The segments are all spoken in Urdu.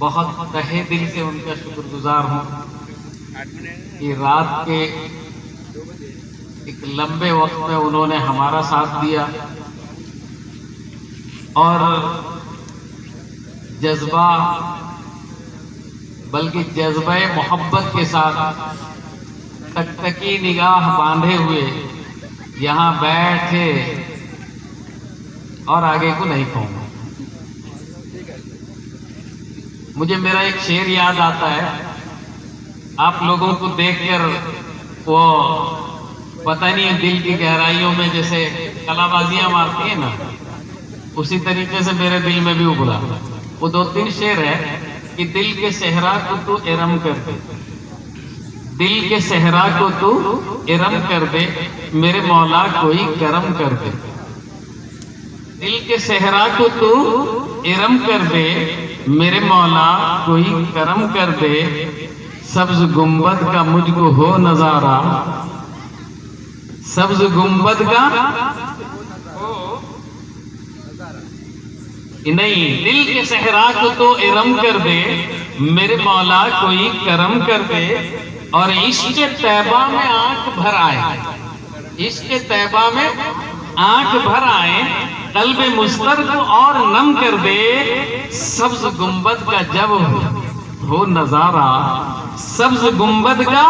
بہت تہہ دل سے ان کا شکر گزار ہوں کہ رات کے ایک لمبے وقت میں انہوں نے ہمارا ساتھ دیا اور جذبہ بلکہ جذبہ محبت کے ساتھ تکتکی نگاہ باندھے ہوئے یہاں بیٹھے اور آگے کو نہیں کہوں گا۔ مجھے میرا ایک شعر یاد آتا ہے، آپ لوگوں کو دیکھ کر وہ پتہ نہیں دل کی گہرائیوں میں جیسے کلا بازیاں مارتی ہیں نا، اسی طریقے سے میرے دل میں بھی ابھرا۔ وہ 2-3 شعر ہے کہ دل کے صحرا کو تو ارم کر دے، دل کے صحرا کو تو ارم کر دے، میرے مولا کوئی کرم کر دے۔ دل کے صحرا کو تو ارم کر دے، میرے مولا کوئی کرم کر دے، سبز گنبد کا مجھ کو ہو نظارہ، سبز گنبد کا نہیں، دل کے صحرا کو تو ارم کر دے، میرے مولا کوئی کرم کر دے، اور عشق طیبہ میں آنکھ بھر آئے، عشق طیبہ میں آنکھ بھر آئے، قلب مضطر کو اور نم کر دے، سبز گنبد کا جب ہو نظارہ، سبز گنبد کا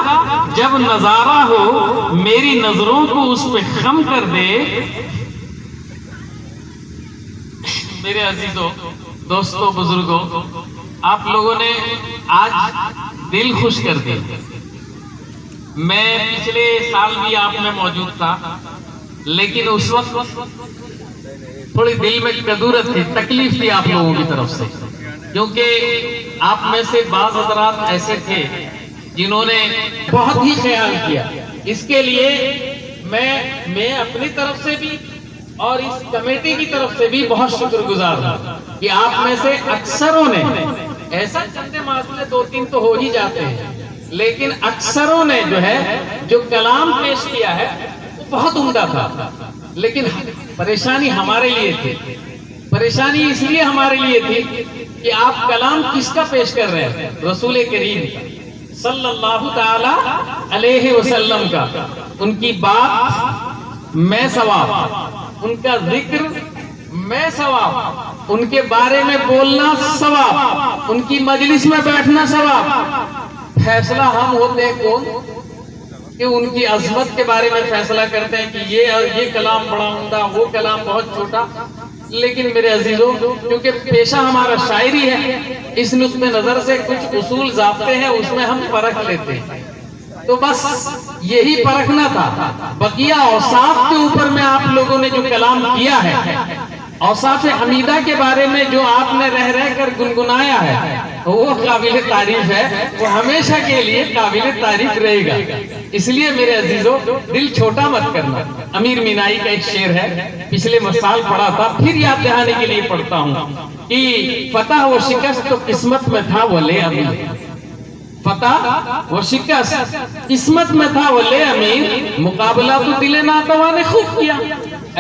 جب نظارہ ہو، میری نظروں کو اس پہ خم کر دے۔ میرے عزیزوں، دوستوں، بزرگوں، آپ لوگوں نے آج دل خوش کر دیا۔ میں پچھلے سال بھی آپ میں موجود تھا، لیکن اس وقت تھوڑی دل میں کدورت تھی، تکلیف تھی آپ لوگوں کی طرف سے، کیونکہ آپ میں سے بعض حضرات ایسے تھے جنہوں نے بہت ہی خیال کیا۔ اس کے لیے میں اپنی طرف سے بھی اور اس کمیٹی کی طرف سے بھی بہت شکر گزار ہوں کہ آپ میں سے اکثروں نے، ایسا چندے معذورے 2-3 تو ہو ہی جاتے ہیں، لیکن اکثروں نے جو ہے جو کلام پیش کیا ہے وہ بہت عمدہ تھا۔ لیکن پریشانی ہمارے لیے تھی، پریشانی اس لیے ہمارے لیے تھی کہ آپ کلام کس کا پیش کر رہے ہیں؟ رسول کریم صلی اللہ تعالی علیہ وسلم کا۔ ان کی بات میں ثواب، ان کا ذکر میں ثواب، ان کے بارے میں بولنا ثواب، ان کی مجلس میں بیٹھنا ثواب۔ فیصلہ ہم ہوتے ہیں کون کہ ان کی عظمت کے بارے میں فیصلہ کرتے ہیں کہ یہ کلام بڑا عمدہ، وہ کلام بہت چھوٹا۔ لیکن میرے عزیزوں، کیونکہ پیشہ ہمارا شاعری ہے، اس نقطہ نظر سے کچھ اصول ضابطے ہیں، اس میں ہم پرکھ لیتے ہیں۔ تو بس یہی پرکھنا تھا۔ بقیہ اوصاف کے اوپر میں آپ لوگوں نے جو کلام کیا ہے، اوصاف حمیدہ کے بارے میں جو آپ نے رہ کر گنگنایا ہے، وہ قابل تعریف ہے، وہ ہمیشہ کے لیے قابل تعریف رہے گا۔ اس لیے میرے عزیزوں، دل چھوٹا مت کرنا۔ امیر مینائی کا ایک شعر ہے، پچھلے سال پڑھا تھا، پھر یاد دہانے کے لیے پڑھتا ہوں کہ فتح و شکست تو قسمت میں تھا وہ لے امیر، فتح و شکست قسمت میں تھا وہ لے امیر، مقابلہ تو دل ناتواں نے خوب کیا۔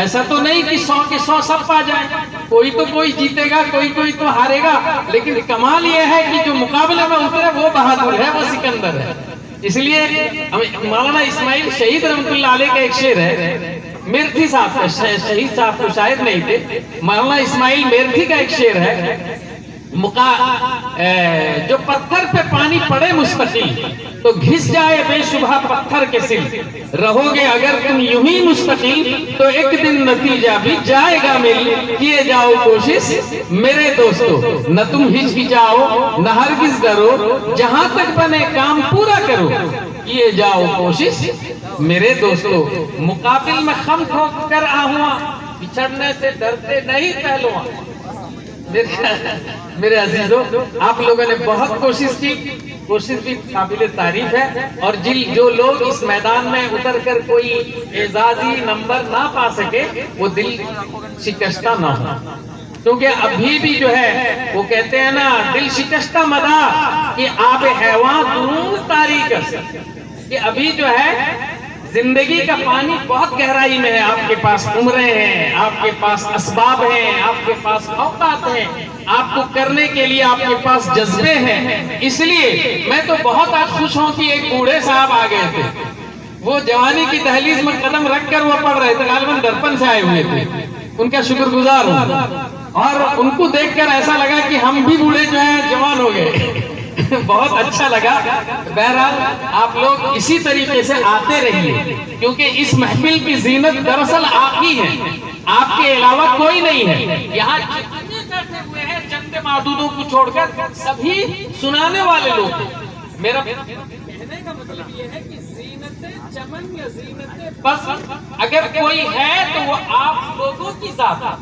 ایسا تو نہیں کہ 100 کے 100 سب پا جائیں، کوئی تو کوئی جیتے گا، کوئی تو ہارے گا، لیکن کمال یہ ہے کہ جو مقابلے میں اترے وہ بہادر ہے، وہ سکندر ہے۔ اس لیے مولانا اسماعیل شہید رحمۃ اللہ علیہ کا ایک شعر ہے، میرٹھی صاحب کا، شہید صاحب تو شاعر نہیں تھے، مولانا اسماعیل میرٹھی کا ایک شعر ہے، جو پتھر پہ پانی پڑے مستقل تو گھس جائے بے شبہ پتھر کے سل، رہو گے اگر تم یوں ہی مستقل تو ایک دن نتیجہ بھی جائے گا مل، کیے جاؤ کوشش میرے دوستو، نہ تم ہچکچاؤ نہ ہرگز ڈرو، جہاں تک بنے کام پورا کرو، کیے جاؤ کوشش میرے دوستو، مقابل میں خم ٹھوک کر آہواں، بچھڑنے سے ڈرتے نہیں پہلواں۔ میرے عزیزوں، آپ لوگوں نے بہت کوشش کی، کوشش بھی قابل تعریف ہے، اور جو لوگ اس میدان میں اتر کر کوئی اعزازی نمبر نہ پا سکے وہ دل شکستہ نہ ہو، کیونکہ ابھی بھی جو ہے وہ کہتے ہیں نا، دل شکستہ مدار کہ آب حیوان دور تاریک کہ ابھی جو ہے زندگی کا پانی بہت گہرائی میں ہے، آپ کے پاس عمریں ہیں، آپ کے پاس اسباب ہیں، آپ کے پاس اوقات ہیں، آپ کو کرنے کے لیے آپ کے پاس جذبے ہیں. اس لیے میں تو بہت آج خوش ہوں کہ ایک بوڑھے صاحب آ گئے تھے. وہ جوانی کی دہلیز میں قدم رکھ کر وہ پڑھ رہے تھے, غالباً درپن سے آئے ہوئے تھے. ان کا شکر گزار ہوں, اور ان کو دیکھ کر ایسا لگا کہ ہم بھی بوڑھے جو ہیں جوان ہو گئے. بہت اچھا لگا. بہرحال آپ لوگ اسی طریقے سے آتے رہیے, کیونکہ اس محفل کی زینت دراصل آپ ہی ہے, آپ کے علاوہ کوئی نہیں ہے. یہاں جتنے بیٹھے ہوئے ہیں چند معدودوں کو چھوڑ کر سبھی سنانے والے لوگ. میرا کہنے کا مطلب یہ ہے کہ زینت چمن یا زینت بس اگر کوئی ہے تو وہ آپ لوگوں کی ذات ہے.